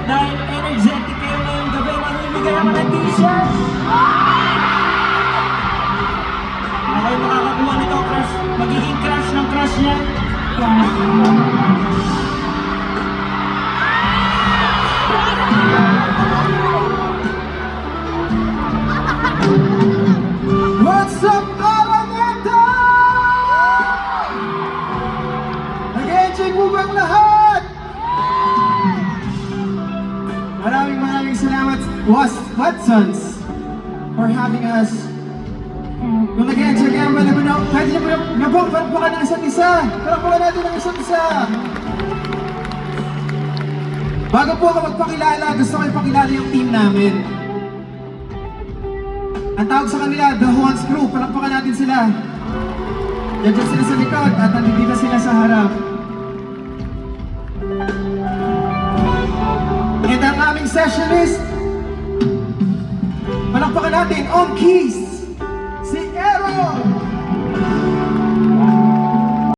Dahil energetic kayo ngayong gabi, mamimigay ako ng t-shirt! Okay, makakakuha nito, crush. Magiging crush ng crush niya. What's up, Araneta? Nag-enjoy po bang lahat? Maraming salamat, Watsons, for having us. Kung nag-enjoy kayo, pwede nyo nabongpan ng isa't isa. Palakpakan natin ang isa't isa. Bago po ako magpakilala, gusto ko ipakilala yung team namin. Ang tawag sa kanila, The Juan's Crew. Palakpakan natin sila. Diyan sila sa likod at nandito sila sa harap. And ang aming sessionist, palakpakan natin, on keys.